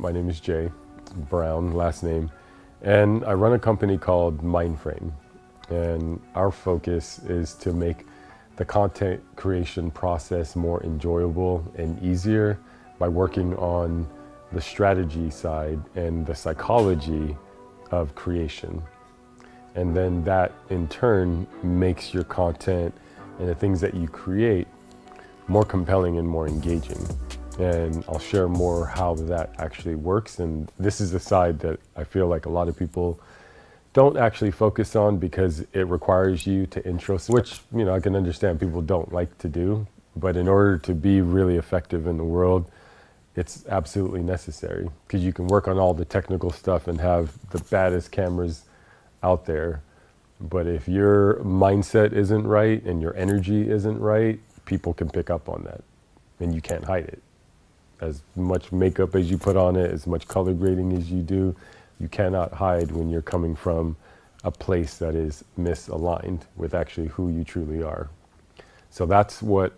My name is Jay Brown, last name, and I run a company called Mindframe. And our focus is to make the content creation process more enjoyable and easier by working on the strategy side and the psychology of creation. And then that in turn makes your content and the things that you create more compelling and more engaging. And I'll share more how that actually works. And this is the side that I feel like a lot of people don't actually focus on because it requires you to introspect, which, I can understand people don't like to do. But in order to be really effective in the world, it's absolutely necessary, because you can work on all the technical stuff and have the baddest cameras out there. But if your mindset isn't right and your energy isn't right, people can pick up on that and you can't hide it. As much makeup as you put on it, as much color grading as you do, you cannot hide when you're coming from a place that is misaligned with actually who you truly are. So that's what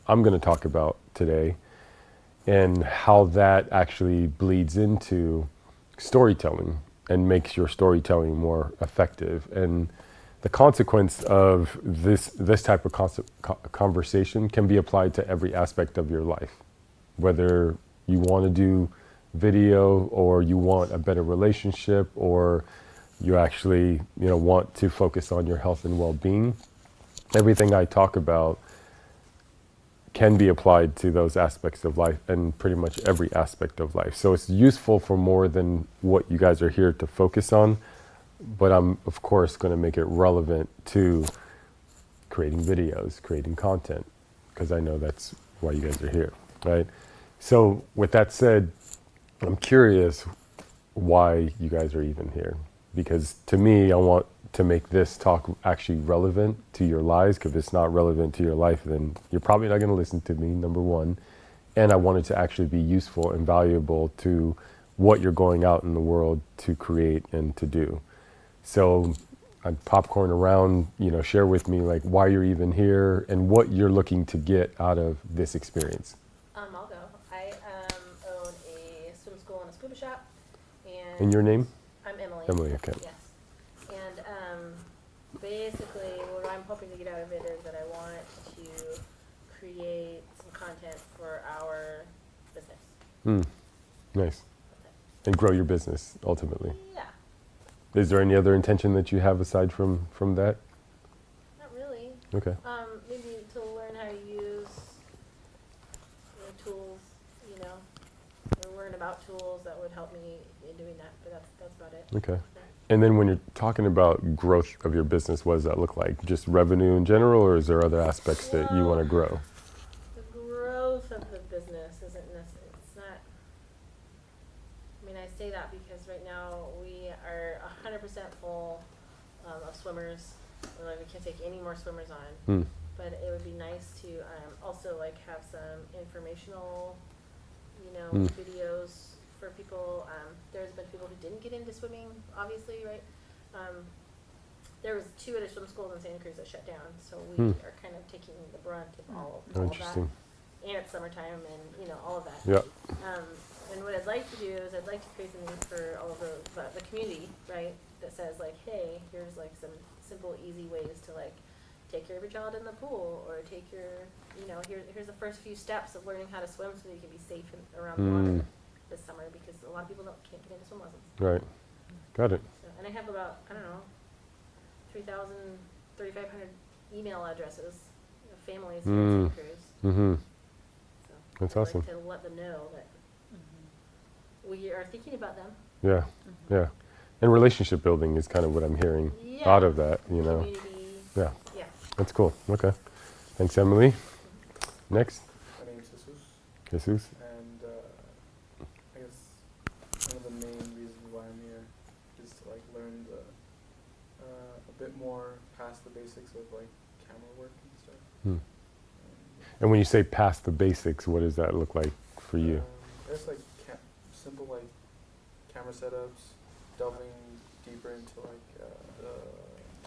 I'm going to talk about today, and how that actually bleeds into storytelling and makes your storytelling more effective. And the consequence of this type of conversation can be applied to every aspect of your life. Whether you want to do video, or you want a better relationship, or you actually want to focus on your health and well-being, everything I talk about can be applied to those aspects of life, and pretty much every aspect of life. So it's useful for more than what you guys are here to focus on, but I'm of course going to make it relevant to creating videos, creating content, because I know that's why you guys are here, right? So with that said, I'm curious why you guys are even here, because to me, I want to make this talk actually relevant to your lives, because if it's not relevant to your life, then you're probably not going to listen to me, number one. And I want it to actually be useful and valuable to what you're going out in the world to create and to do. So I'm popcorn around, share with me like why you're even here and what you're looking to get out of this experience. I'll go. I own a swim school and a scuba shop. And your name? I'm Emily. Emily, okay. Yes. And basically what I'm hoping to get out of it is that I want to create some content for our business. Nice. And grow your business, ultimately. Yeah. Is there any other intention that you have aside from that? Not really. Okay. Maybe to learn how to use tools, or learn about tools that would help me in doing that, but that's about it. Okay. And then when you're talking about growth of your business, what does that look like? Just revenue in general, or is there other aspects that you want to grow? The growth of the business isn't necessary. It's not. I say that because right now we are 100% full of swimmers. We can't take any more swimmers on. But it would be nice to also have some informational, videos for people. There's been people who didn't get into swimming, obviously, right? There was 2 other swim schools in Santa Cruz that shut down, so we are kind of taking the brunt of all of that. And it's summertime, and all of that. Yeah. And what I'd like to do is I'd like to create something for all of the community, right? That says hey, here's some simple, easy ways to take care of your child in the pool, or take your, here's the first few steps of learning how to swim so that you can be safe around the water this summer, because a lot of people can't get into swim lessons. Right. Got it. So, and I have about 3,000, 3,500 email addresses of families here in Santa Cruz. So that's awesome. I'd like to let them know that we are thinking about them. Yeah. Yeah. And relationship building is kind of what I'm hearing out of that, Community. Yeah. Yeah. That's cool. Okay. Thanks, Emily. Next. My name is Jesus. Jesus. And I guess one of the main reasons why I'm here is to learn a bit more past the basics of camera work and stuff. And when you say past the basics, what does that look like for you? I guess simple camera setups, delving deeper into the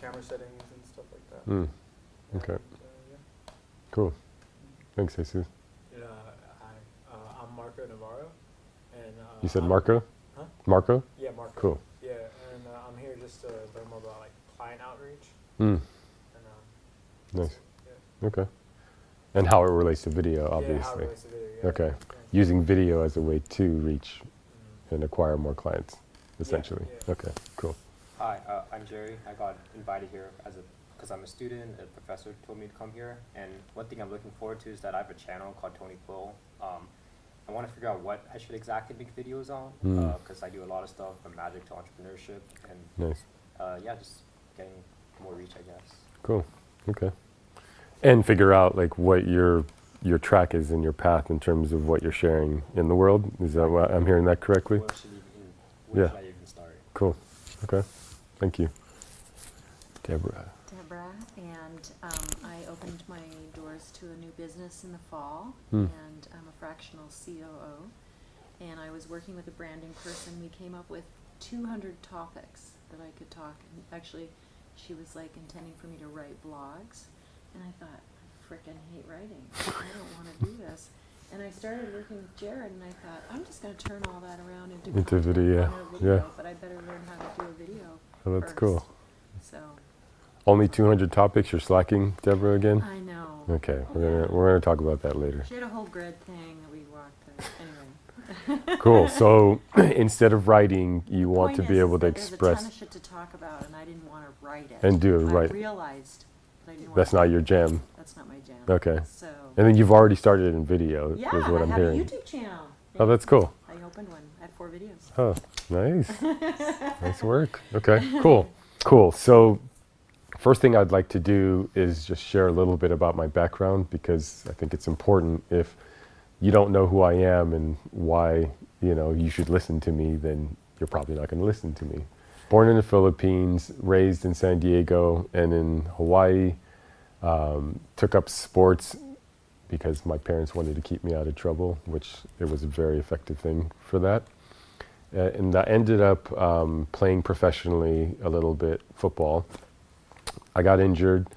camera settings and stuff like that. Okay. And, Cool. Thanks, Jesus. I'm Marco Navarro, And You said Marco? Huh? Marco? Yeah, Marco. Cool. Yeah, and I'm here just to learn more about like client outreach. Mm. And Nice. yeah. Okay. And how it relates to video, Yeah, how it obviously. relates to video, yeah. Okay. Yeah. Using video as a way to reach Mm. and acquire more clients, essentially. Yeah. Okay, cool. Hi, I'm Jerry. I got invited here because I'm a student. A professor told me to come here, and one thing I'm looking forward to is that I have a channel called Tony Quill. I want to figure out what I should exactly make videos on because I do a lot of stuff from magic to entrepreneurship, and Nice. yeah, just getting more reach, I guess. Cool. Okay. And figure out like what your track is and your path in terms of what you're sharing in the world. Is that what I'm hearing that correctly? Where should I even start? Cool. Okay. Thank you. Deborah. Deborah, and I opened my doors to a new business in the fall, Hmm. and I'm a fractional COO, and I was working with a branding person. We came up with 200 topics that I could talk, and actually she was like intending for me to write blogs, and I thought, I frickin' hate writing. I don't want to do this. And I started working with Jared, and I thought, I'm just going to turn all that around into content video, on a video, yeah. but I better learn how to do a video Oh, that's first. cool. So, Only 200 topics. You're slacking, Deborah, again? I know. Okay. We're gonna talk about that later. She had a whole grid thing that we walked through. Anyway. Cool. So instead of writing, you The want to point be is able to that there's a express. ton of shit to talk about, and I didn't want to write it. And do it right. I realized that I didn't That's want not your jam. That's not my jam. Okay. So. And then you've already started in video, Yeah, is what I I'm have hearing. a YouTube channel. Oh, that's cool. I opened one. I had 4 videos. Oh, nice. Nice work. Okay, cool. Cool. So first thing I'd like to do is just share a little bit about my background, because I think it's important. If you don't know who I am and why, you should listen to me, then you're probably not going to listen to me. Born in the Philippines, raised in San Diego and in Hawaii. Took up sports because my parents wanted to keep me out of trouble, which it was a very effective thing for that. And I ended up playing professionally a little bit football. I got injured,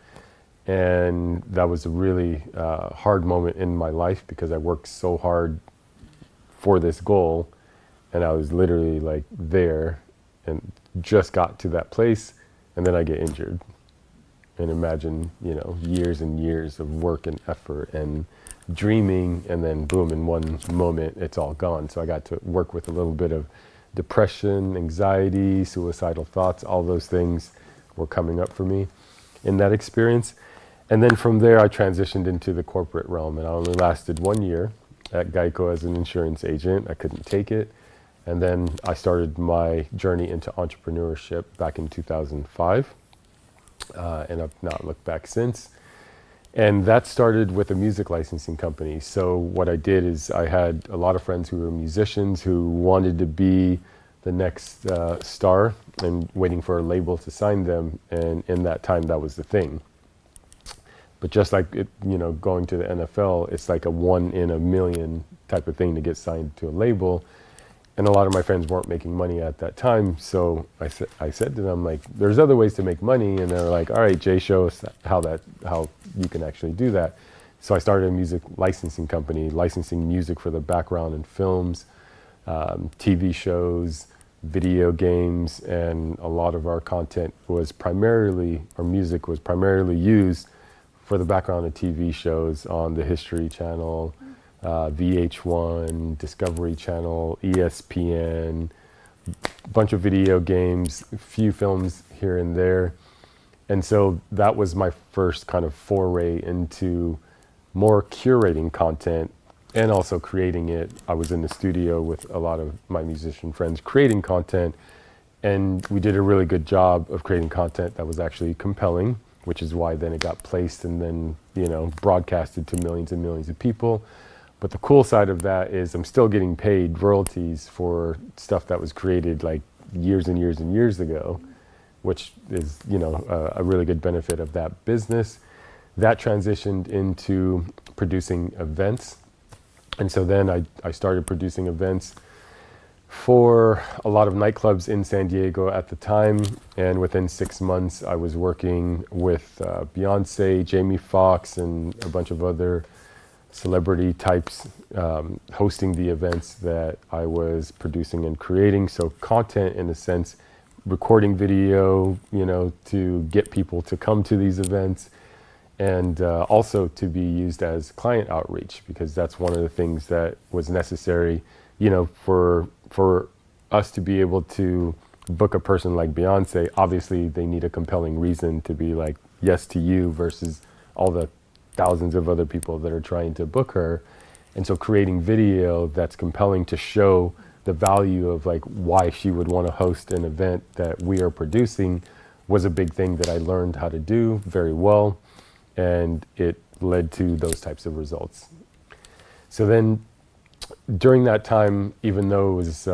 and that was a really hard moment in my life because I worked so hard for this goal, and I was literally like there and just got to that place, and then I get injured. And imagine, years and years of work and effort and dreaming, and then boom, in one moment, it's all gone. So I got to work with a little bit of depression, anxiety, suicidal thoughts. All those things were coming up for me in that experience. And then from there, I transitioned into the corporate realm, and I only lasted 1 year at Geico as an insurance agent. I couldn't take it. And then I started my journey into entrepreneurship back in 2005. And I've not looked back since. And that started with a music licensing company. So what I did is I had a lot of friends who were musicians who wanted to be the next star and waiting for a label to sign them. And in that time, that was the thing. But just like going to the NFL, it's like a 1 in a million type of thing to get signed to a label. And a lot of my friends weren't making money at that time. So I said to them, like, there's other ways to make money. And they're like, all right, Jay, show us how you can actually do that. So I started a music licensing company, licensing music for the background in films, TV shows, video games, and a lot of our content was primarily, our music was primarily used for the background of TV shows on the History Channel, VH1, Discovery Channel, ESPN, a bunch of video games, a few films here and there. And so that was my first kind of foray into more curating content and also creating it. I was in the studio with a lot of my musician friends creating content, and we did a really good job of creating content that was actually compelling, which is why then it got placed and then, broadcasted to millions and millions of people. But the cool side of that is I'm still getting paid royalties for stuff that was created like years and years and years ago, which is, a really good benefit of that business. That transitioned into producing events. And so then I started producing events for a lot of nightclubs in San Diego at the time. And within 6 months, I was working with Beyonce, Jamie Foxx, and a bunch of other celebrity types hosting the events that I was producing and creating. So content, in a sense, recording video, to get people to come to these events, and also to be used as client outreach, because that's one of the things that was necessary, for us to be able to book a person like Beyonce. Obviously, they need a compelling reason to be like yes to you versus all the thousands of other people that are trying to book her. And so creating video that's compelling to show the value of like why she would want to host an event that we are producing was a big thing that I learned how to do very well, and it led to those types of results. So then during that time, even though it was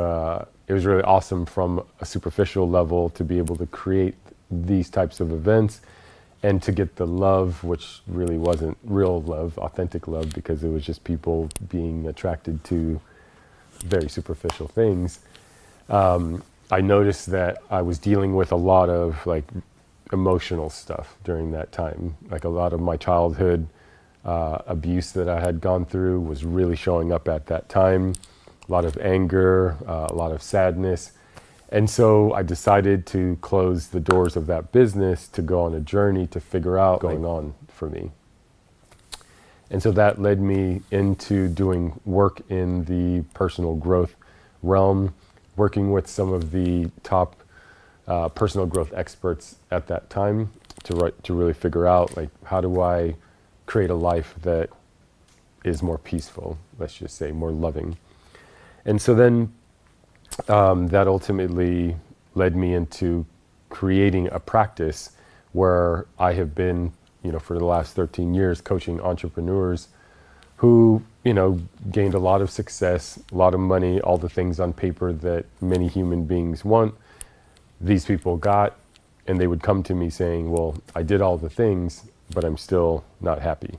really awesome from a superficial level to be able to create these types of events and to get the love, which really wasn't real love, authentic love, because it was just people being attracted to very superficial things. I noticed that I was dealing with a lot of like emotional stuff during that time. Like a lot of my childhood abuse that I had gone through was really showing up at that time. A lot of anger, a lot of sadness. And so I decided to close the doors of that business to go on a journey to figure out what's going on for me. And so that led me into doing work in the personal growth realm, working with some of the top personal growth experts at that time to really figure out like, how do I create a life that is more peaceful, let's just say more loving. And so then that ultimately led me into creating a practice where I have been, for the last 13 years coaching entrepreneurs who, gained a lot of success, a lot of money, all the things on paper that many human beings want. These people got, and they would come to me saying, well, I did all the things, but I'm still not happy.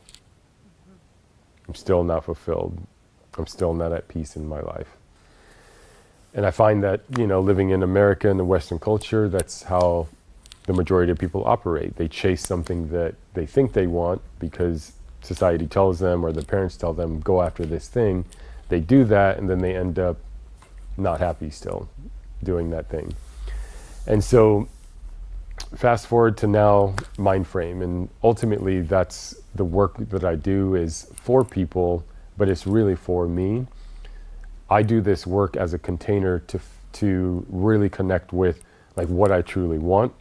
I'm still not fulfilled. I'm still not at peace in my life. And I find that, living in America and the Western culture, that's how the majority of people operate. They chase something that they think they want because society tells them or their parents tell them, go after this thing. They do that, and then they end up not happy still doing that thing. And so fast forward to now, Mindframe, and ultimately that's the work that I do is for people, but it's really for me. I do this work as a container to really connect with like what I truly want,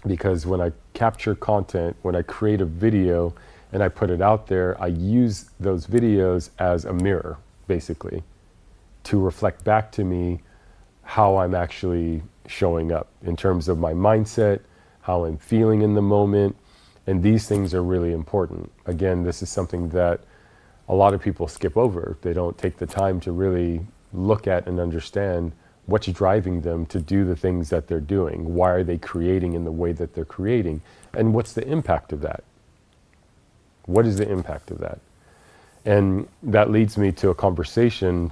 because when I capture content, when I create a video and I put it out there, I use those videos as a mirror, basically, to reflect back to me how I'm actually showing up in terms of my mindset, how I'm feeling in the moment, and these things are really important. Again, this is something that a lot of people skip over. They don't take the time to really look at and understand what's driving them to do the things that they're doing. Why are they creating in the way that they're creating? And what's the impact of that? What is the impact of that? And that leads me to a conversation,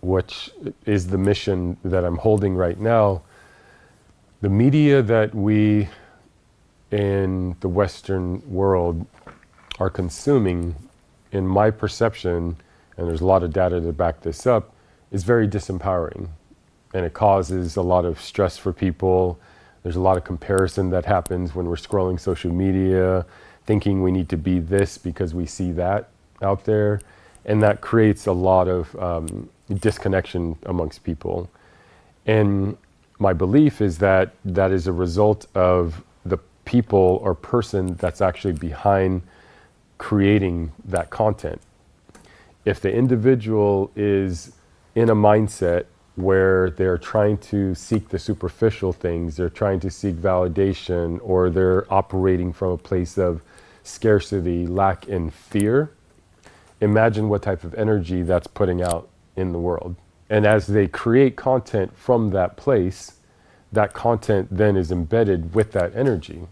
which is the mission that I'm holding right now. The media that we in the Western world are consuming, in my perception, and there's a lot of data to back this up, is very disempowering. And it causes a lot of stress for people. There's a lot of comparison that happens when we're scrolling social media, thinking we need to be this because we see that out there. And that creates a lot of disconnection amongst people. And my belief is that that is a result of the people or person that's actually behind creating that content. If the individual is in a mindset where they're trying to seek the superficial things, they're trying to seek validation, or they're operating from a place of scarcity, lack, and fear, imagine what type of energy that's putting out in the world. And as they create content from that place, that content then is embedded with that energy.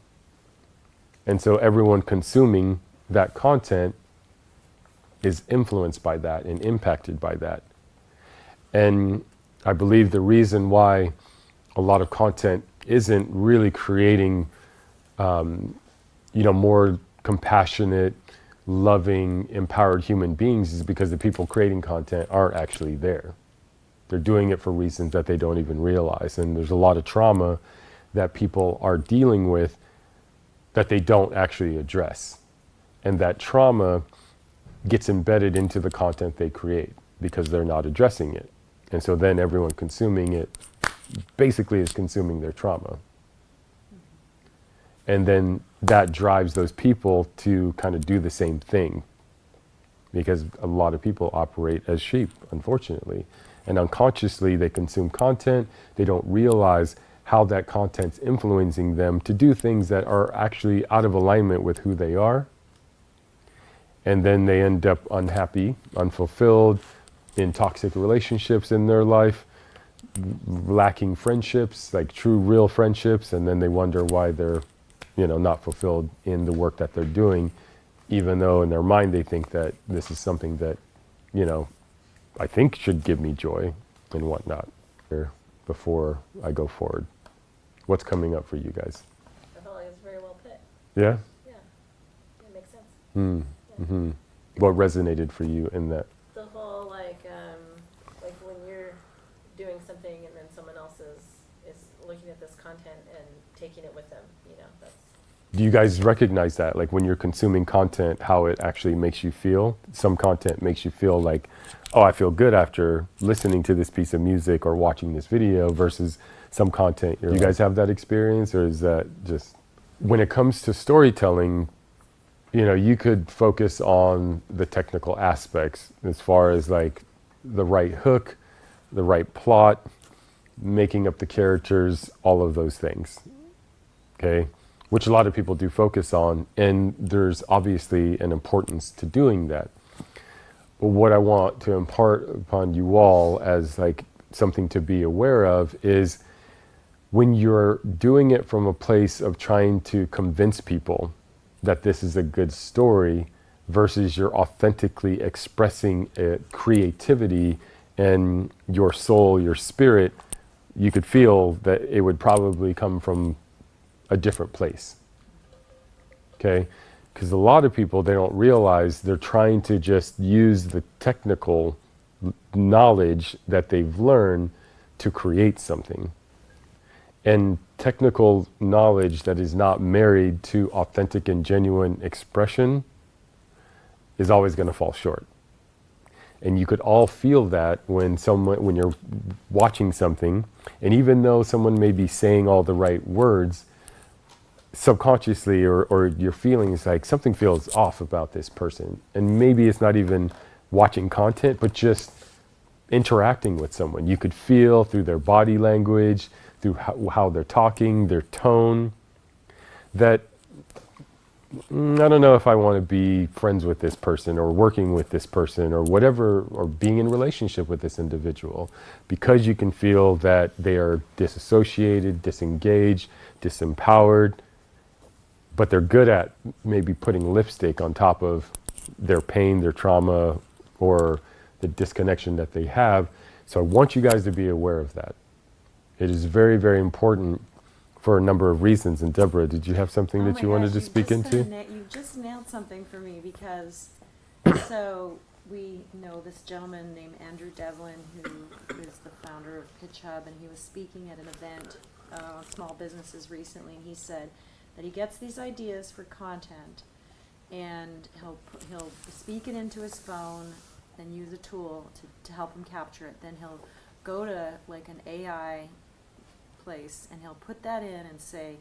And so everyone consuming that content is influenced by that and impacted by that. And I believe the reason why a lot of content isn't really creating, more compassionate, loving, empowered human beings is because the people creating content aren't actually there. They're doing it for reasons that they don't even realize. And there's a lot of trauma that people are dealing with that they don't actually address. And that trauma gets embedded into the content they create because they're not addressing it. And so then everyone consuming it basically is consuming their trauma. And then that drives those people to kind of do the same thing, because a lot of people operate as sheep, unfortunately. And unconsciously they consume content. They don't realize how that content's influencing them to do things that are actually out of alignment with who they are. And then they end up unhappy, unfulfilled, in toxic relationships in their life, lacking friendships, like true, real friendships, and then they wonder why they're, not fulfilled in the work that they're doing, even though in their mind they think that this is something that, I think should give me joy and whatnot. Before I go forward, what's coming up for you guys? I felt like it's very well put. Yeah? Yeah, it makes sense. Mm-hmm. What resonated for you in that? The whole like when you're doing something and then someone else is looking at this content and taking it with them, that's. Do you guys recognize that? Like when you're consuming content, how it actually makes you feel? Some content makes you feel like, oh, I feel good after listening to this piece of music or watching this video, versus some content. Do you guys have that experience, or is that just, when it comes to storytelling, you could focus on the technical aspects as far as like the right hook, the right plot, making up the characters, all of those things. Okay? Which a lot of people do focus on, and there's obviously an importance to doing that. But what I want to impart upon you all as like something to be aware of is when you're doing it from a place of trying to convince people that this is a good story versus you're authentically expressing creativity and your soul, your spirit, you could feel that it would probably come from a different place. Okay? Because a lot of people, they don't realize they're trying to just use the technical knowledge that they've learned to create something. And technical knowledge that is not married to authentic and genuine expression is always going to fall short. And you could all feel that when you're watching something, and even though someone may be saying all the right words, subconsciously or your feelings like something feels off about this person. And maybe it's not even watching content, but just interacting with someone. You could feel through their body language, through how they're talking, their tone, that I don't know if I want to be friends with this person or working with this person or whatever, or being in relationship with this individual, because you can feel that they are disassociated, disengaged, disempowered, but they're good at maybe putting lipstick on top of their pain, their trauma, or the disconnection that they have. So I want you guys to be aware of that. It is very, very important for a number of reasons. And Deborah, did you have something that you wanted to speak into? You just nailed something for me, because so we know this gentleman named Andrew Devlin, who is the founder of Pitch Hub, and he was speaking at an event on small businesses recently, and he said that he gets these ideas for content, and he'll speak it into his phone, then use a tool to help him capture it. Then he'll go to like an AI place, and he'll put that in and say,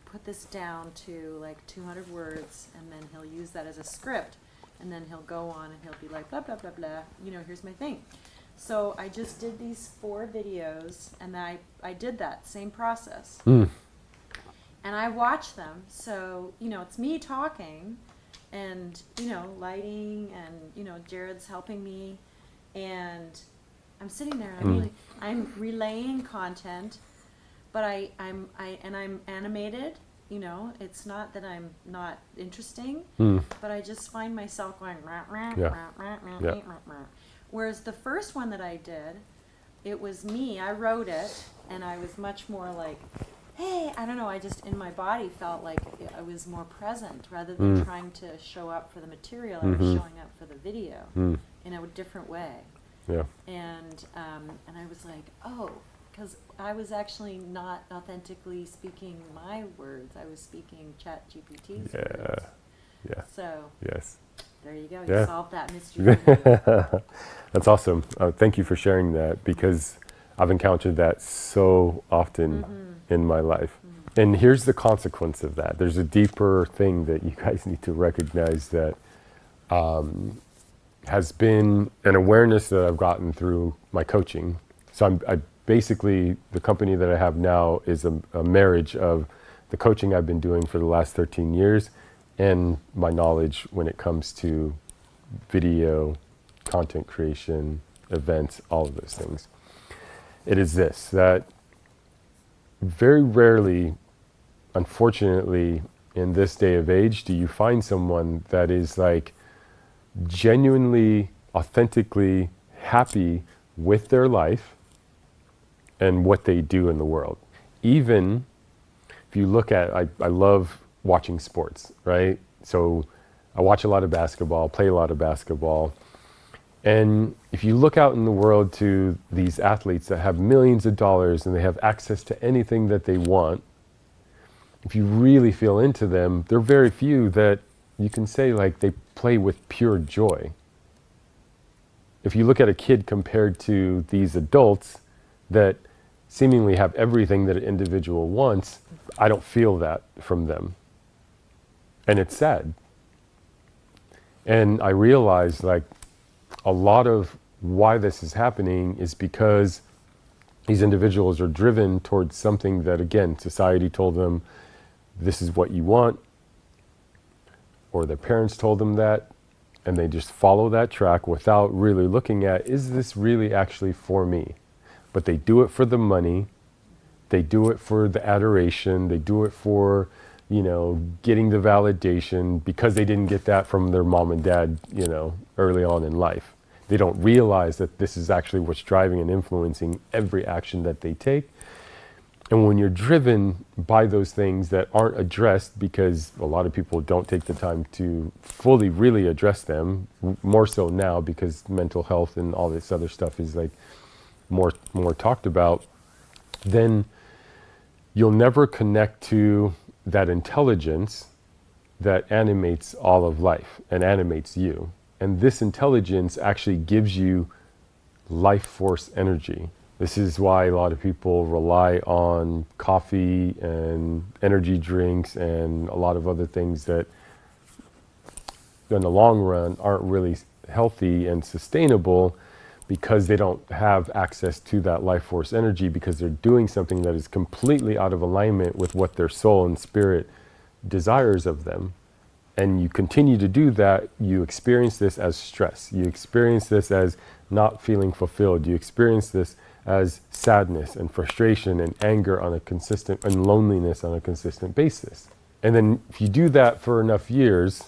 put this down to like 200 words, and then he'll use that as a script, and then he'll go on and he'll be like, blah, blah, blah, blah, here's my thing. So I just did these 4 videos, and I did that same process. And I watch them, so, it's me talking, and, lighting, and, Jared's helping me, and I'm sitting there, and I'm relaying content, but I'm animated, it's not that I'm not interesting, but I just find myself going, rah, rah, Yeah. rah, rah, rah, Yeah. rah, rah. Whereas the first one that I did, it was me, I wrote it, and I was much more like, hey, I don't know, I just in my body felt like I was more present rather than Mm. trying to show up for the material. I Mhm. was showing up for the video Mm. in a different way. Yeah. And I was like, oh, because I was actually not authentically speaking my words. I was speaking ChatGPT's Yeah. words. Yeah. So Yes. there you go. Yeah. You solved that mystery for me. That's awesome. Thank you for sharing that, because I've encountered that so often in my life. And here's the consequence of that. There's a deeper thing that you guys need to recognize that has been an awareness that I've gotten through my coaching. So I basically, the company that I have now is a marriage of the coaching I've been doing for the last 13 years and my knowledge when it comes to video, content creation, events, all of those things. It is this, that very rarely, unfortunately, in this day of age, do you find someone that is like genuinely, authentically happy with their life and what they do in the world. Even if you look at, I love watching sports, right? So I watch a lot of basketball, play a lot of basketball. And if you look out in the world to these athletes that have millions of dollars and they have access to anything that they want, if you really feel into them, there are very few that you can say like they play with pure joy. If you look at a kid compared to these adults that seemingly have everything that an individual wants, I don't feel that from them. And it's sad. And I realize like a lot of why this is happening is because these individuals are driven towards something that, again, society told them, this is what you want, or their parents told them that, and they just follow that track without really looking at, is this really actually for me? But they do it for the money, they do it for the adoration, they do it for, you know, getting the validation because they didn't get that from their mom and dad, you know, early on in life. They don't realize that this is actually what's driving and influencing every action that they take. And when you're driven by those things that aren't addressed, because a lot of people don't take the time to fully really address them, more so now because mental health and all this other stuff is like more talked about, then you'll never connect to that intelligence that animates all of life and animates you. And this intelligence actually gives you life force energy. This is why a lot of people rely on coffee and energy drinks and a lot of other things that in the long run aren't really healthy and sustainable, because they don't have access to that life force energy, because they're doing something that is completely out of alignment with what their soul and spirit desires of them. And you continue to do that, you experience this as stress. You experience this as not feeling fulfilled. You experience this as sadness and frustration and anger on a consistent, and loneliness on a consistent basis. And then if you do that for enough years,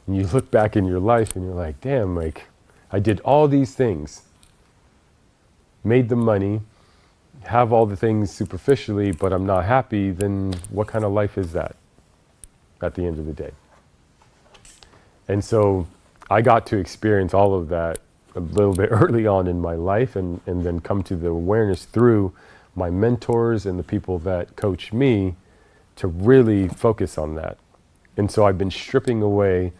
and you look back in your life and you're like, damn, like I did all these things, made the money, have all the things superficially, but I'm not happy, then what kind of life is that at the end of the day? And so I got to experience all of that a little bit early on in my life, and then come to the awareness through my mentors and the people that coach me to really focus on that. And so I've been stripping away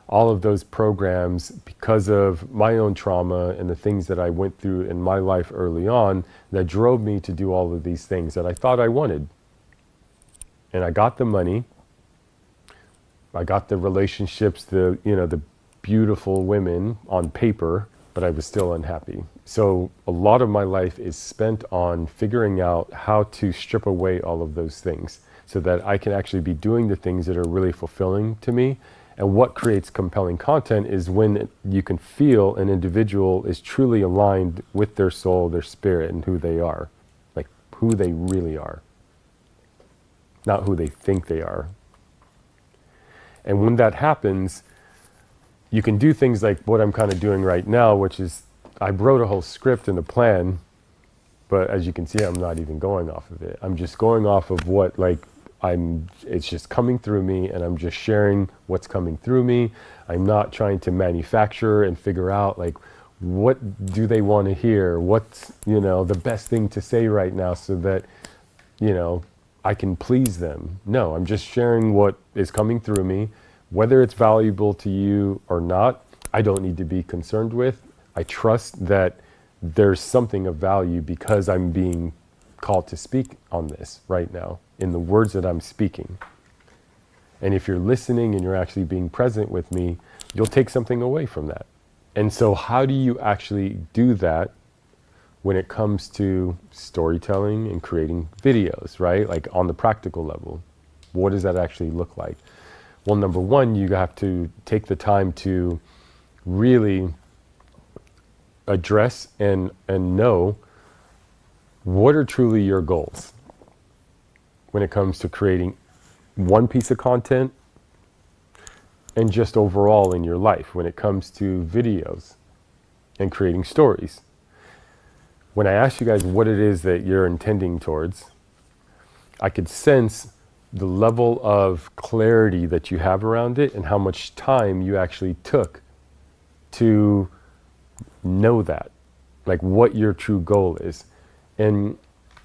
all of those programs because of my own trauma and the things that I went through in my life early on that drove me to do all of these things that I thought I wanted. And I got the money, I got the relationships, the beautiful women on paper, but I was still unhappy. So a lot of my life is spent on figuring out how to strip away all of those things so that I can actually be doing the things that are really fulfilling to me. And what creates compelling content is when you can feel an individual is truly aligned with their soul, their spirit, and who they are, like who they really are, not who they think they are. And when that happens, you can do things like what I'm kind of doing right now, which is I wrote a whole script and a plan But as you can see, I'm not even going off of it. I'm just going off of what, like, it's just coming through me, and I'm just sharing what's coming through me. I'm not trying to manufacture and figure out, like, what do they want to hear? What's, you know, the best thing to say right now so that, you know, I can please them. No, I'm just sharing what is coming through me. Whether it's valuable to you or not, I don't need to be concerned with. I trust that there's something of value because I'm being called to speak on this right now in the words that I'm speaking. And if you're listening and you're actually being present with me, you'll take something away from that. And so how do you actually do that when it comes to storytelling and creating videos, right? Like on the practical level, what does that actually look like? Well, number one, you have to take the time to really address and know what are truly your goals when it comes to creating one piece of content and just overall in your life when it comes to videos and creating stories. When I ask you guys what it is that you're intending towards, I could sense the level of clarity that you have around it and how much time you actually took to know that, like what your true goal is. And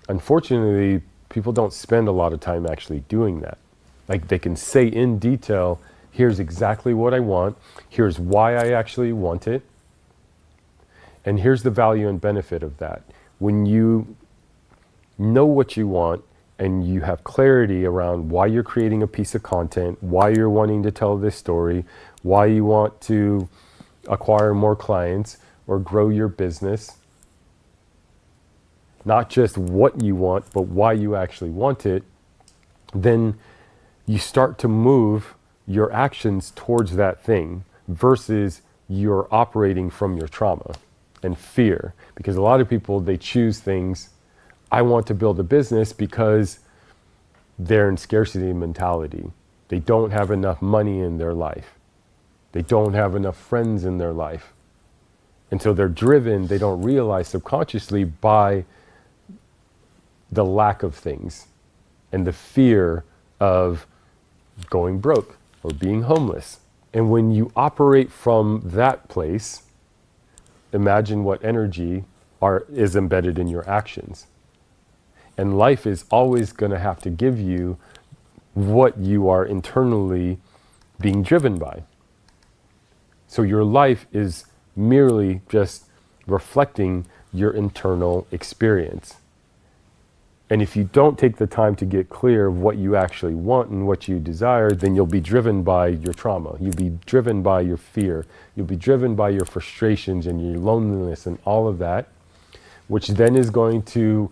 unfortunately, people don't spend a lot of time actually doing that. Like they can say in detail, here's exactly what I want, here's why I actually want it, and here's the value and benefit of that. When you know what you want and you have clarity around why you're creating a piece of content, why you're wanting to tell this story, why you want to acquire more clients or grow your business, not just what you want, but why you actually want it, then you start to move your actions towards that thing versus you're operating from your trauma and fear. Because a lot of people, they choose things, I want to build a business because they're in scarcity mentality. They don't have enough money in their life. They don't have enough friends in their life. And so they're driven, they don't realize subconsciously, by the lack of things and the fear of going broke or being homeless. And when you operate from that place, imagine what energy is embedded in your actions. And life is always going to have to give you what you are internally being driven by. So your life is merely just reflecting your internal experience. And if you don't take the time to get clear of what you actually want and what you desire, then you'll be driven by your trauma. You'll be driven by your fear. You'll be driven by your frustrations and your loneliness and all of that, which then is going to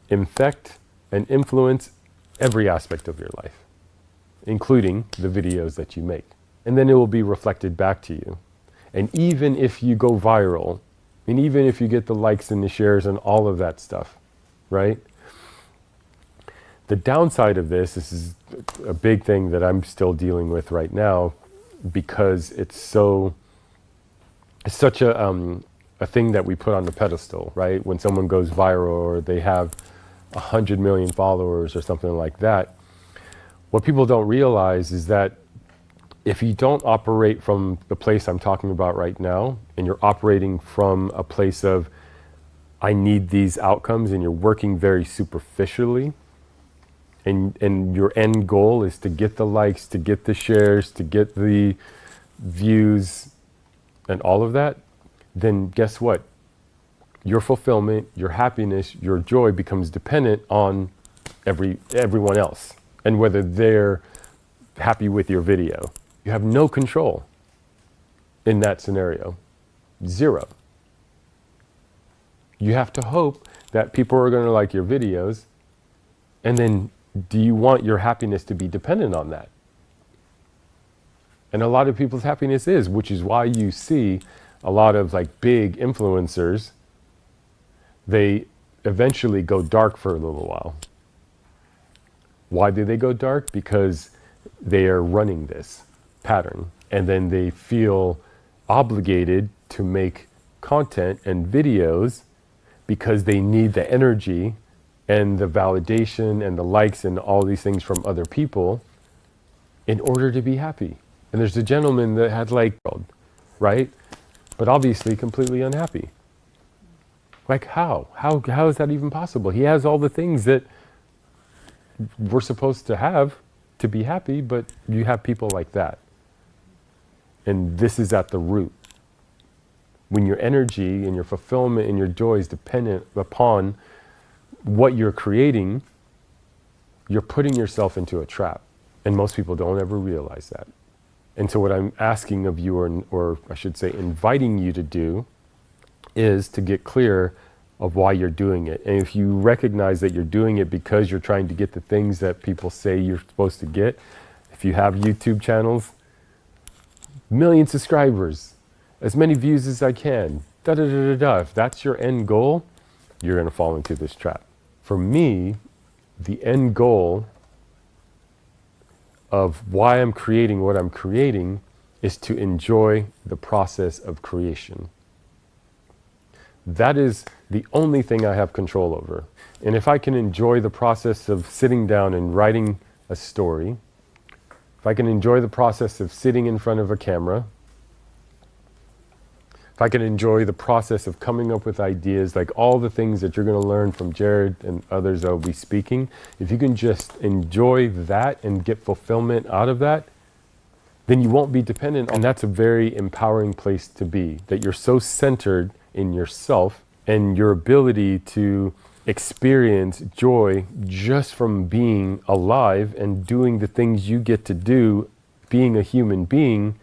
infect and influence every aspect of your life, including the videos that you make. And then it will be reflected back to you. And even if you go viral, and even if you get the likes and the shares and all of that stuff, right? The downside of this is a big thing that I'm still dealing with right now, because it's such a thing that we put on the pedestal, right? When someone goes viral or they have 100 million followers or something like that, what people don't realize is that if you don't operate from the place I'm talking about right now, and you're operating from a place of, I need these outcomes, and you're working very superficially, and your end goal is to get the likes, to get the shares, to get the views, and all of that, then guess what? Your fulfillment, your happiness, your joy becomes dependent on everyone else, and whether they're happy with your video. You have no control in that scenario. Zero. You have to hope that people are going to like your videos, and then do you want your happiness to be dependent on that? And a lot of people's happiness is, which is why you see a lot of like big influencers, they eventually go dark for a little while. Why do they go dark? Because they are running this pattern, and then they feel obligated to make content and videos because they need the energy and the validation and the likes and all these things from other people in order to be happy. And there's a gentleman that had like, right? But obviously completely unhappy. Like how? How is that even possible? He has all the things that we're supposed to have to be happy, but you have people like that. And this is at the root. When your energy and your fulfillment and your joy is dependent upon what you're creating, you're putting yourself into a trap. And most people don't ever realize that. And so what I'm asking of you, or I should say inviting you to do, is to get clear of why you're doing it. And if you recognize that you're doing it because you're trying to get the things that people say you're supposed to get, if you have YouTube channels, million subscribers, as many views as I can, if that's your end goal, you're going to fall into this trap. For me, the end goal of why I'm creating what I'm creating is to enjoy the process of creation. That is the only thing I have control over. And if I can enjoy the process of sitting down and writing a story, if I can enjoy the process of sitting in front of a camera, if I can enjoy the process of coming up with ideas, like all the things that you're going to learn from Jared and others that will be speaking, if you can just enjoy that and get fulfillment out of that, then you won't be dependent on. And that's a very empowering place to be, that you're so centered in yourself and your ability to experience joy just from being alive and doing the things you get to do, being a human being.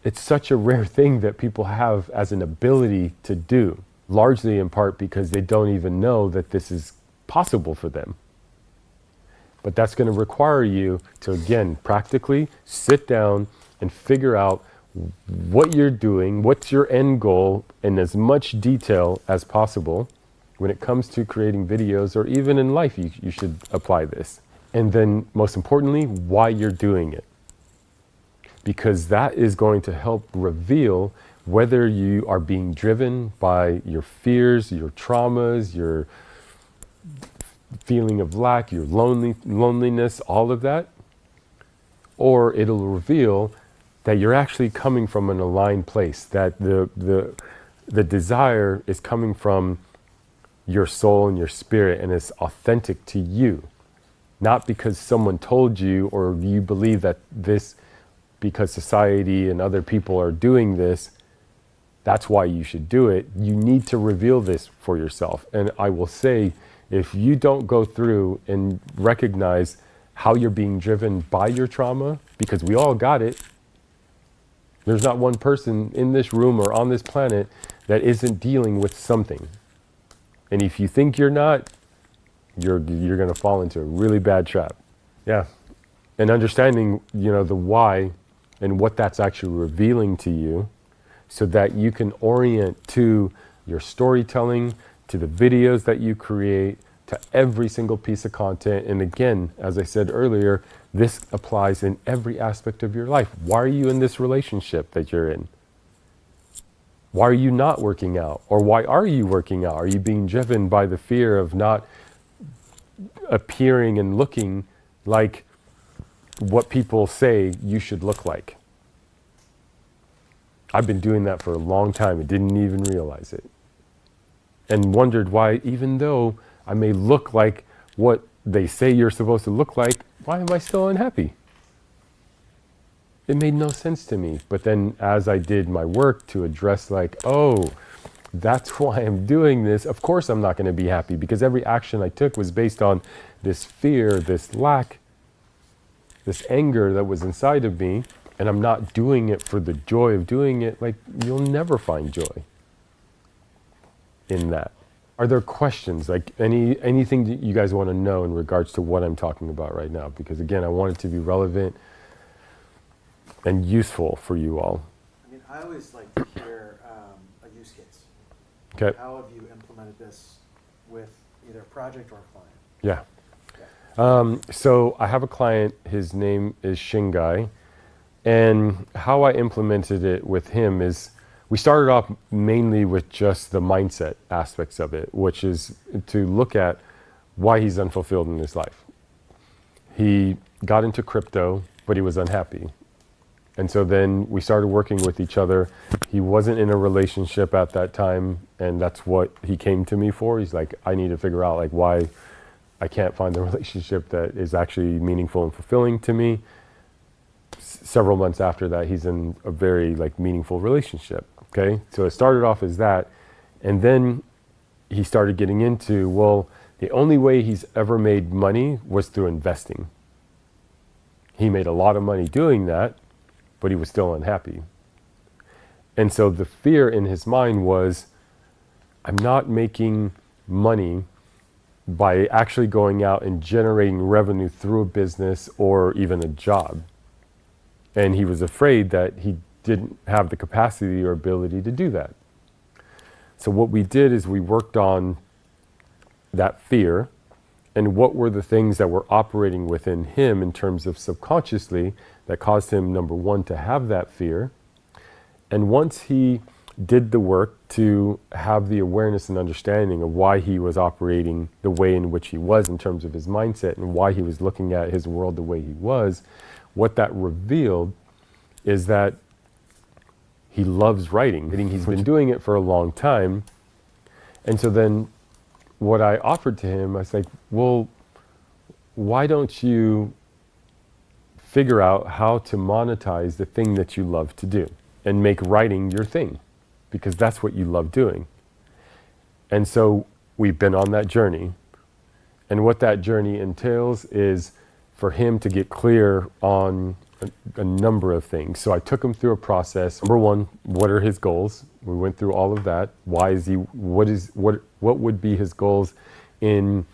It's such a rare thing that people have as an ability to do, largely in part because they don't even know that this is possible for them. But that's going to require you to, again, practically sit down and figure out what you're doing, what's your end goal in as much detail as possible. When it comes to creating videos, or even in life, you should apply this. And then most importantly, why you're doing it. Because that is going to help reveal whether you are being driven by your fears, your traumas, your feeling of lack, your loneliness, all of that, or it'll reveal that you're actually coming from an aligned place, that the desire is coming from your soul and your spirit and it's authentic to you, not because someone told you or you believe that this, because society and other people are doing this, that's why you should do it. You need to reveal this for yourself. And I will say, if you don't go through and recognize how you're being driven by your trauma, because we all got it, there's not one person in this room or on this planet that isn't dealing with something. And if you think you're not, you're going to fall into a really bad trap. Yeah. And understanding, the why and what that's actually revealing to you, so that you can orient to your storytelling, to the videos that you create, to every single piece of content. And again, as I said earlier, this applies in every aspect of your life. Why are you in this relationship that you're in? Why are you not working out? Or why are you working out? Are you being driven by the fear of not appearing and looking like what people say you should look like? I've been doing that for a long time and didn't even realize it. And wondered why, even though I may look like what they say you're supposed to look like, why am I still unhappy? It made no sense to me. But then as I did my work to address that's why I'm doing this, of course I'm not going to be happy, because every action I took was based on this fear, this lack, this anger that was inside of me, and I'm not doing it for the joy of doing it. You'll never find joy in that. Are there questions, anything that you guys want to know in regards to what I'm talking about right now? Because again, I want it to be relevant and useful for you all. I always like to hear a use case. Okay. How have you implemented this with either a project or a client? Yeah. So I have a client, his name is Shingai, and how I implemented it with him is we started off mainly with just the mindset aspects of it, which is to look at why he's unfulfilled in his life. He got into crypto, but he was unhappy. And so then we started working with each other. He wasn't in a relationship at that time, and that's what he came to me for. He's like, I need to figure out like why I can't find the relationship that is actually meaningful and fulfilling to me. Several months after that, he's in a very like meaningful relationship. Okay, so it started off as that, and then he started getting into, well, the only way he's ever made money was through investing. He made a lot of money doing that, but he was still unhappy. And so the fear in his mind was, I'm not making money by actually going out and generating revenue through a business or even a job. And he was afraid that he didn't have the capacity or ability to do that. So what we did is we worked on that fear and what were the things that were operating within him in terms of subconsciously that caused him, number one, to have that fear. And once he did the work to have the awareness and understanding of why he was operating the way in which he was in terms of his mindset and why he was looking at his world the way he was, what that revealed is that he loves writing. He's been doing it for a long time. And so then what I offered to him, I was like, well, why don't you figure out how to monetize the thing that you love to do and make writing your thing, because that's what you love doing. And so we've been on that journey. And what that journey entails is for him to get clear on a number of things. So I took him through a process. Number one, what are his goals? We went through all of that. Why is he, what would be his goals in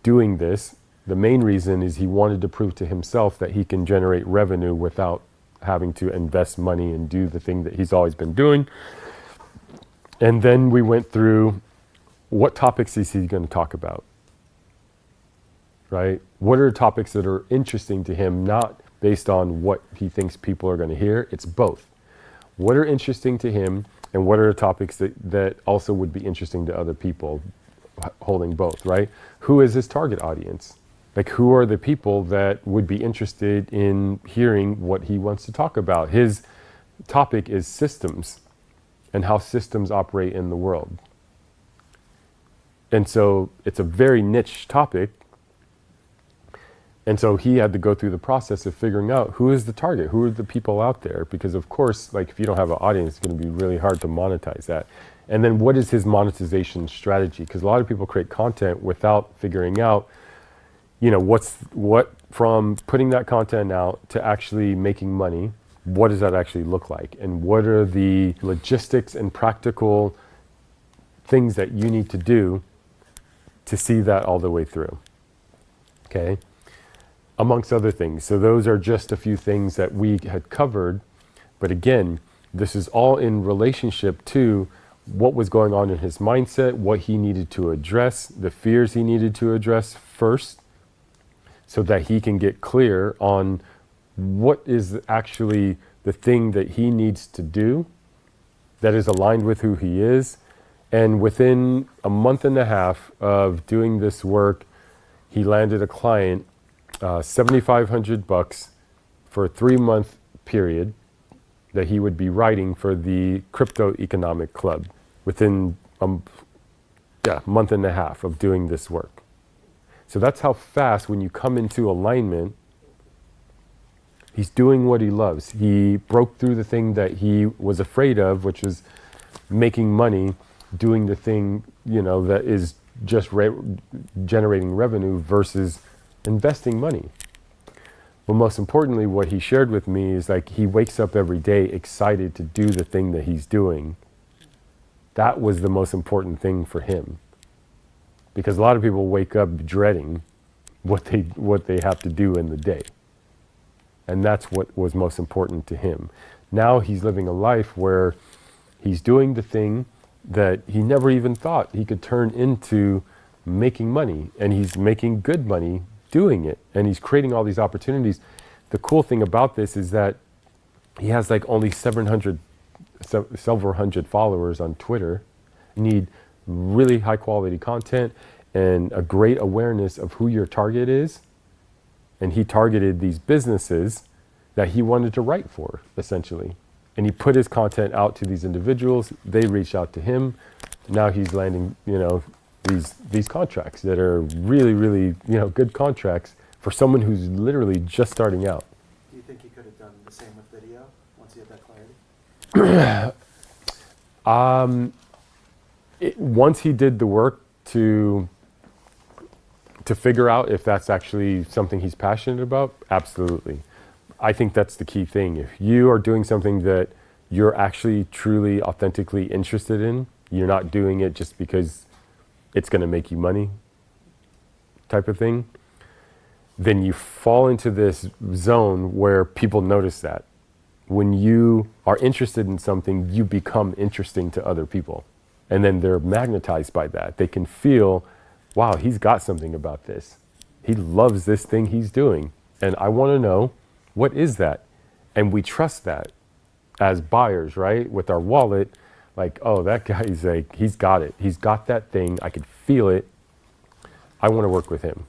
doing this? The main reason is he wanted to prove to himself that he can generate revenue without having to invest money and do the thing that he's always been doing. And then we went through what topics is he going to talk about, right? What are topics that are interesting to him, not based on what he thinks people are going to hear? It's both. What are interesting to him and what are the topics that also would be interesting to other people, holding both, right? Who is his target audience? Like, who are the people that would be interested in hearing what he wants to talk about? His topic is systems and how systems operate in the world. And so it's a very niche topic. And so he had to go through the process of figuring out who is the target, who are the people out there? Because of course, like if you don't have an audience, it's going to be really hard to monetize that. And then what is his monetization strategy? Because a lot of people create content without figuring out, you know, what from putting that content out to actually making money, what does that actually look like? And what are the logistics and practical things that you need to do to see that all the way through? Okay. Amongst other things. So those are just a few things that we had covered. But again, this is all in relationship to what was going on in his mindset, what he needed to address, the fears he needed to address first, so that he can get clear on what is actually the thing that he needs to do that is aligned with who he is. And within a month and a half of doing this work, he landed a client, $7,500 for a 3-month period that he would be writing for the Crypto Economic Club within a month and a half of doing this work. So that's how fast, when you come into alignment, he's doing what he loves. He broke through the thing that he was afraid of, which is making money, doing the thing, you know, that is just generating revenue versus investing money. But most importantly, what he shared with me is like he wakes up every day excited to do the thing that he's doing. That was the most important thing for him. Because a lot of people wake up dreading what they have to do in the day. And that's what was most important to him. Now he's living a life where he's doing the thing that he never even thought he could turn into making money. And he's making good money doing it. And he's creating all these opportunities. The cool thing about this is that he has like only $700 several hundred followers on Twitter. You need really high quality content and a great awareness of who your target is. And he targeted these businesses that he wanted to write for, essentially. And he put his content out to these individuals. They reached out to him. Now he's landing, these contracts that are really, really, good contracts for someone who's literally just starting out. Do you think he could have done the same with video once he had that clarity? Once he did the work to figure out if that's actually something he's passionate about, absolutely. I think that's the key thing. If you are doing something that you're actually truly authentically interested in, you're not doing it just because it's going to make you money type of thing, then you fall into this zone where people notice that. When you are interested in something, you become interesting to other people. And then they're magnetized by that. They can feel, wow, he's got something about this. He loves this thing he's doing. And I want to know, what is that? And we trust that as buyers, right? With our wallet, like, oh, that guy's like, he's got it. He's got that thing. I could feel it. I want to work with him.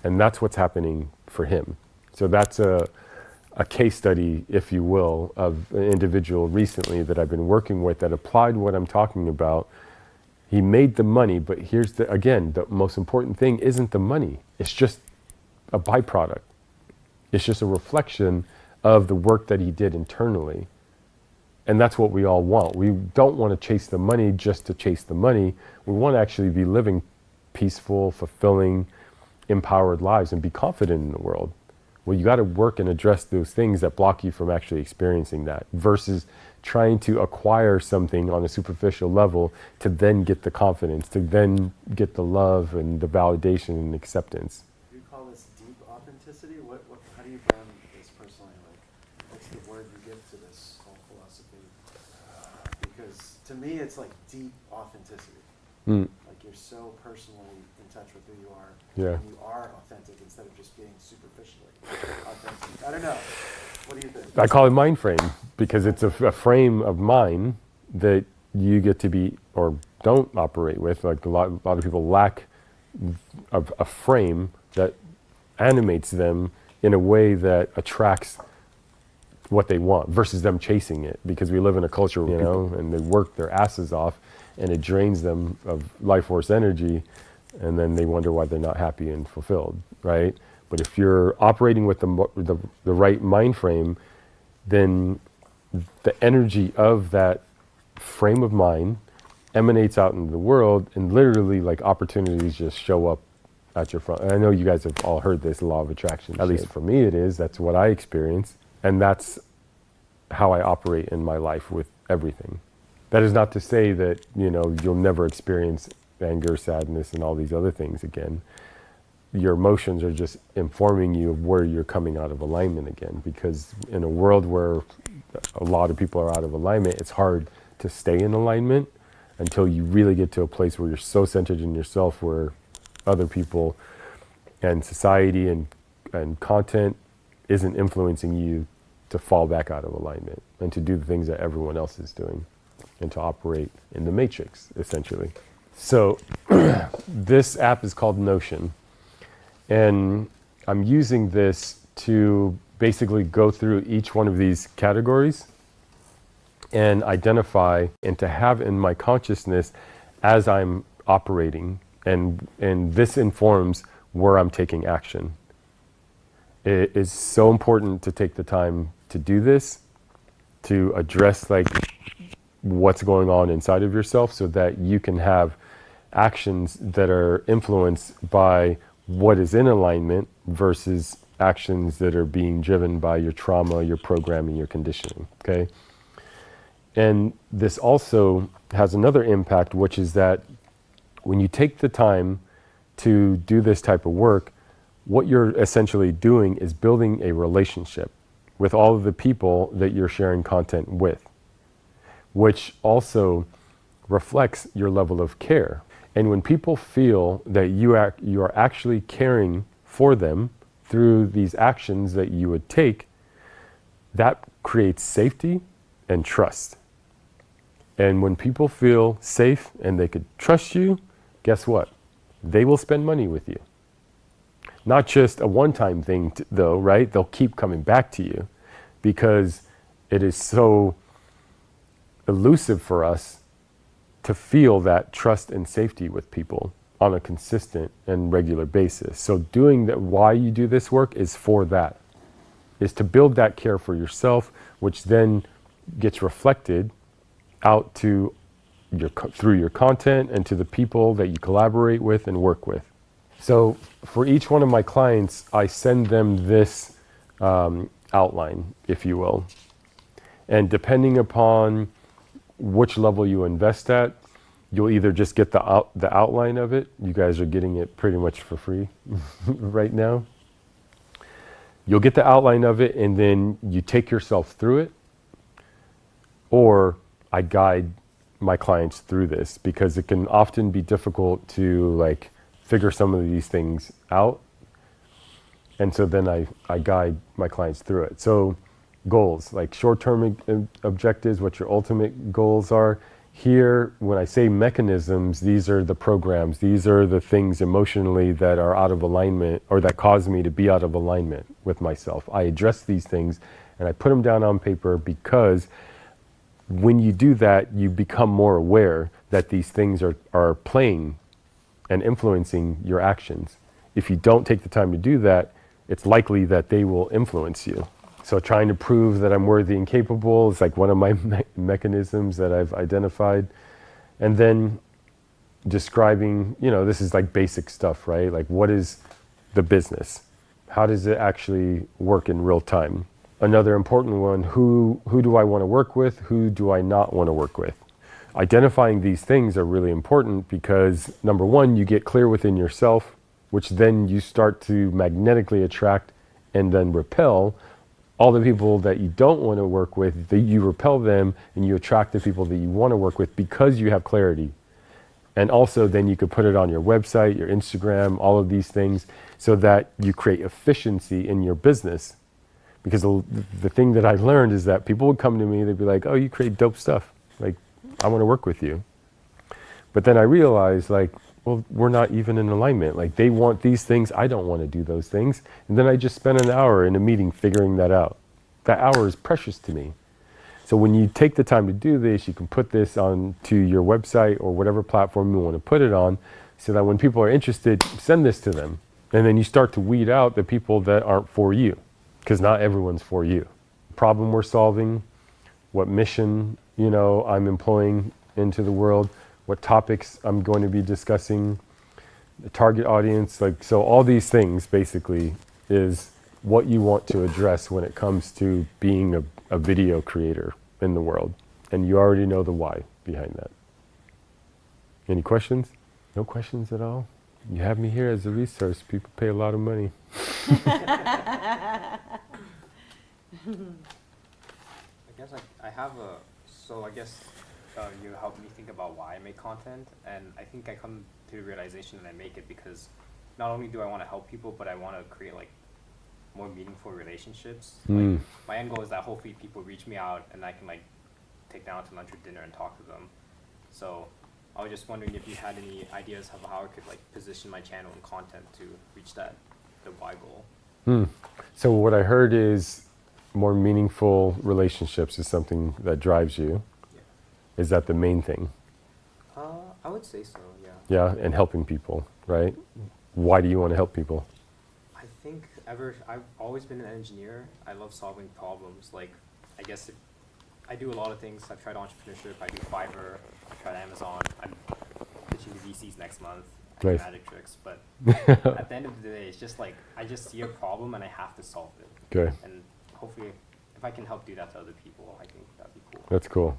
And that's what's happening for him. So that's a case study, if you will, of an individual recently that I've been working with that applied what I'm talking about. He made the money, but here's the most important thing isn't the money. It's just a byproduct. It's just a reflection of the work that he did internally. And that's what we all want. We don't want to chase the money just to chase the money. We want to actually be living peaceful, fulfilling, empowered lives and be confident in the world. Well, you got to work and address those things that block you from actually experiencing that versus trying to acquire something on a superficial level to then get the confidence, to then get the love and the validation and acceptance. Do you call this deep authenticity? How do you brand this personally? Like, what's the word you give to this whole philosophy? Because to me, it's like deep authenticity. Like you're so personally in touch with who you are. Yeah. And you are authentic instead of just being superficially authentic. I don't know. What do you think? I call it mind frame because it's a frame of mind that you get to be or don't operate with. Like a lot of people lack a frame that animates them in a way that attracts what they want versus them chasing it, because we live in a culture, and they work their asses off and it drains them of life force energy, and then they wonder why they're not happy and fulfilled, right? But if you're operating with the right mind frame, then the energy of that frame of mind emanates out into the world, and literally like opportunities just show up at your front. And I know you guys have all heard this law of attraction. At least for me it is. That's what I experience. And that's how I operate in my life with everything. That is not to say that, you'll never experience anger, sadness, and all these other things again. Your emotions are just informing you of where you're coming out of alignment again, because in a world where a lot of people are out of alignment, it's hard to stay in alignment until you really get to a place where you're so centered in yourself, where other people and society and content isn't influencing you to fall back out of alignment and to do the things that everyone else is doing and to operate in the matrix, essentially. So this app is called Notion. And I'm using this to basically go through each one of these categories and identify and to have in my consciousness as I'm operating. And this informs where I'm taking action. It is so important to take the time to do this, to address like what's going on inside of yourself so that you can have actions that are influenced by what is in alignment versus actions that are being driven by your trauma, your programming, your conditioning, okay? And this also has another impact, which is that when you take the time to do this type of work, what you're essentially doing is building a relationship with all of the people that you're sharing content with, which also reflects your level of care. And when people feel that you are actually caring for them through these actions that you would take, that creates safety and trust. And when people feel safe and they could trust you, guess what? They will spend money with you. Not just a one-time thing, though, right? They'll keep coming back to you because it is so elusive for us to feel that trust and safety with people on a consistent and regular basis. So doing that, why you do this work is for that, is to build that care for yourself, which then gets reflected out to through your content and to the people that you collaborate with and work with. So for each one of my clients, I send them this outline, if you will. And depending upon which level you invest at, you'll either just get the outline of it. You guys are getting it pretty much for free right now. You'll get the outline of it and then you take yourself through it. Or I guide my clients through this because it can often be difficult to like figure some of these things out. And so then I guide my clients through it. So goals, like short-term objectives, what your ultimate goals are. Here, when I say mechanisms, these are the programs, these are the things emotionally that are out of alignment or that cause me to be out of alignment with myself. I address these things and I put them down on paper because when you do that, you become more aware that these things are playing and influencing your actions. If you don't take the time to do that, it's likely that they will influence you. So trying to prove that I'm worthy and capable is like one of my mechanisms that I've identified. And then describing, this is like basic stuff, right? Like what is the business? How does it actually work in real time? Another important one, who do I want to work with? Who do I not want to work with? Identifying these things are really important because number one, you get clear within yourself, which then you start to magnetically attract and then repel all the people that you don't want to work with. You repel them and you attract the people that you want to work with because you have clarity. And also then you could put it on your website, your Instagram, all of these things so that you create efficiency in your business. Because the thing that I learned is that people would come to me, they'd be like, oh, you create dope stuff. Like, I want to work with you. But then I realized like, well, we're not even in alignment. Like they want these things, I don't want to do those things. And then I just spent an hour in a meeting figuring that out. That hour is precious to me. So when you take the time to do this, you can put this onto your website or whatever platform you want to put it on so that when people are interested, send this to them. And then you start to weed out the people that aren't for you because not everyone's for you. Problem we're solving, what mission, I'm employing into the world, what topics I'm going to be discussing, the target audience, so all these things basically is what you want to address when it comes to being a video creator in the world. And you already know the why behind that. Any questions? No questions at all? You have me here as a resource. People pay a lot of money. I guess I have you helped me think about why I make content, and I think I come to the realization that I make it because not only do I want to help people, but I want to create like more meaningful relationships. Like, my end goal is that hopefully people reach me out and I can like take them out to lunch or dinner and talk to them. So I was just wondering if you had any ideas of how I could like position my channel and content to reach the why goal. So what I heard is more meaningful relationships is something that drives you. Yeah. Is that the main thing? I would say so, yeah. Yeah, and helping people, right? Why do you want to help people? I think I've always been an engineer. I love solving problems. Like, I guess I do a lot of things. I've tried entrepreneurship. I do Fiverr. I've tried Amazon. I'm pitching to VCs next month. I do Nice. magic tricks. But at the end of the day, it's just like I just see a problem and I have to solve it. Okay, And hopefully, if I can help do that to other people, I think that'd be cool. that's cool.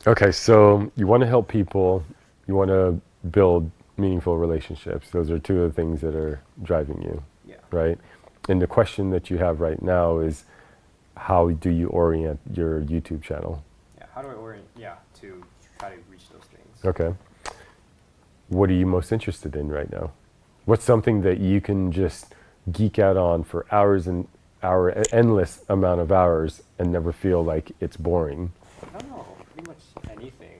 Okay, so you want to help people. You want to build meaningful relationships. Those are two of the things that are driving you, Yeah. right? And the question that you have right now is, how do you orient your YouTube channel? Yeah. How do I orient? Yeah. To try to reach those things. Okay. What are you most interested in right now? What's something that you can just geek out on for endless amount of hours and never feel like it's boring? I don't know. pretty much anything.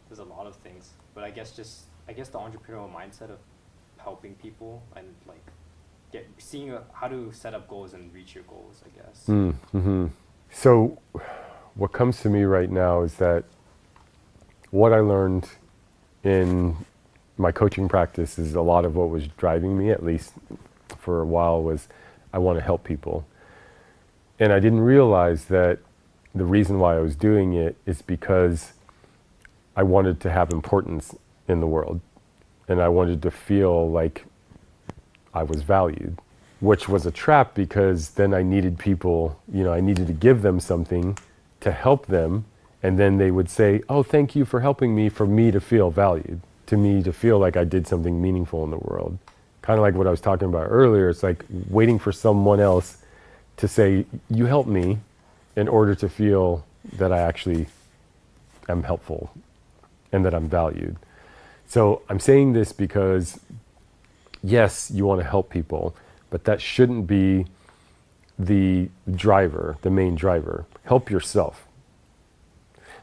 There's a lot of things, but I guess the entrepreneurial mindset of helping people and like seeing how to set up goals and reach your goals, I guess. Mm-hmm. So what comes to me right now is that what I learned in my coaching practice is a lot of what was driving me, at least for a while, was I want to help people. And I didn't realize that the reason why I was doing it is because I wanted to have importance in the world. And I wanted to feel like I was valued, which was a trap because then I needed people, I needed to give them something to help them. And then they would say, oh, thank you for helping me, for me to feel valued, to me to feel like I did something meaningful in the world. Kind of like what I was talking about earlier. It's like waiting for someone else to say, you helped me, in order to feel that I actually am helpful and that I'm valued. So I'm saying this because, yes, you want to help people, but that shouldn't be the driver, the main driver. Help yourself.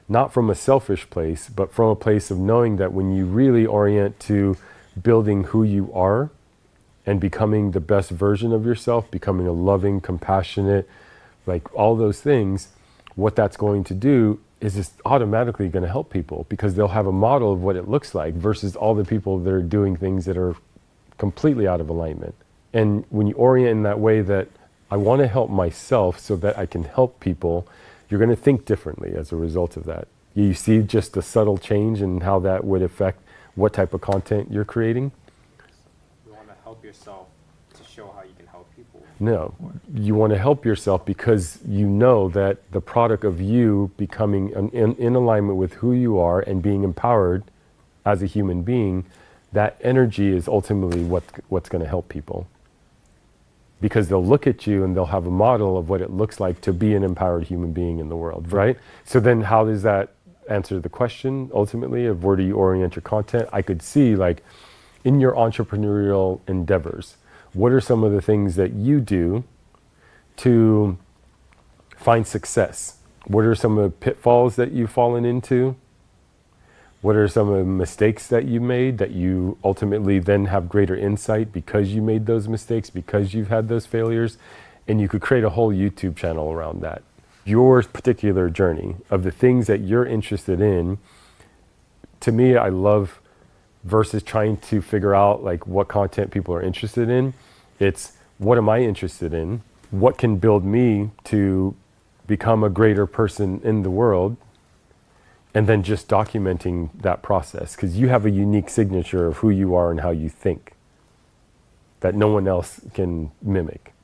Not from a selfish place, but from a place of knowing that when you really orient to building who you are and becoming the best version of yourself, becoming a loving, compassionate, like all those things, what that's going to do is it's automatically going to help people because they'll have a model of what it looks like versus all the people that are doing things that are completely out of alignment. And when you orient in that way that I want to help myself so that I can help people, you're going to think differently as a result of that. You see just a subtle change in how that would affect what type of content you're creating? You want to help yourself to show how you can help people? No, you want to help yourself because you know that the product of you becoming in alignment with who you are and being empowered as a human being, that energy is ultimately what's going to help people. Because they'll look at you and they'll have a model of what it looks like to be an empowered human being in the world, right? So then how does that answer the question ultimately of where do you orient your content? I could see like in your entrepreneurial endeavors, what are some of the things that you do to find success? What are some of the pitfalls that you've fallen into? What are some of the mistakes that you made that you ultimately then have greater insight because you made those mistakes, because you've had those failures? And you could create a whole YouTube channel around that. Your particular journey of the things that you're interested in, to me, I love versus trying to figure out like what content people are interested in. It's what am I interested in? What can build me to become a greater person in the world? And then just documenting that process because you have a unique signature of who you are and how you think that no one else can mimic.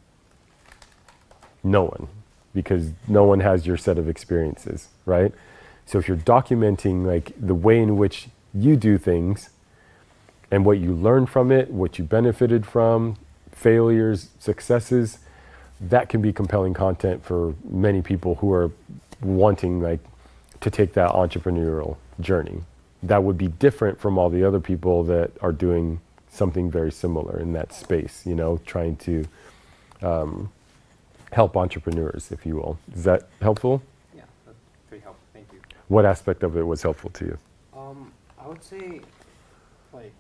No one, because no one has your set of experiences, right? So if you're documenting like the way in which you do things and what you learn from it, what you benefited from, failures, successes, that can be compelling content for many people who are wanting like to take that entrepreneurial journey. That would be different from all the other people that are doing something very similar in that space, trying to help entrepreneurs, if you will. Is that helpful? Yeah, that's pretty helpful. Thank you. What aspect of it was helpful to you? I would say, like,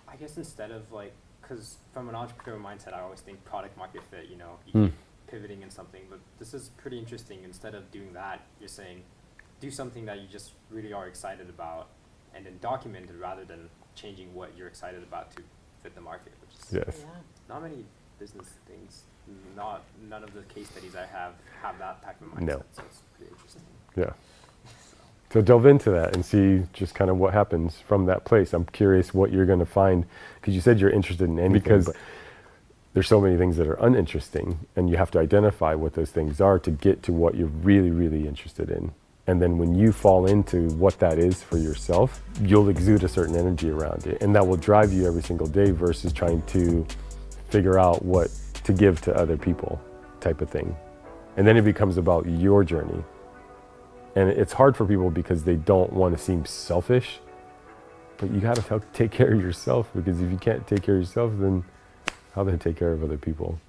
I guess instead of like, because from an entrepreneurial mindset, I always think product market fit, you keep pivoting in something, but this is pretty interesting. Instead of doing that, you're saying, do something that you just really are excited about and then document it rather than changing what you're excited about to fit the market, which is Yes. not many business things, none of the case studies I have that type of mindset, No. so it's pretty interesting. Yeah. So delve into that and see just kind of what happens from that place. I'm curious what you're going to find because you said you're interested in anything, because there's so many things that are uninteresting and you have to identify what those things are to get to what you're really, really interested in. And then when you fall into what that is for yourself, you'll exude a certain energy around it. And that will drive you every single day versus trying to figure out what to give to other people type of thing. And then it becomes about your journey. And it's hard for people because they don't want to seem selfish. But you got to take care of yourself because if you can't take care of yourself, then how do they take care of other people?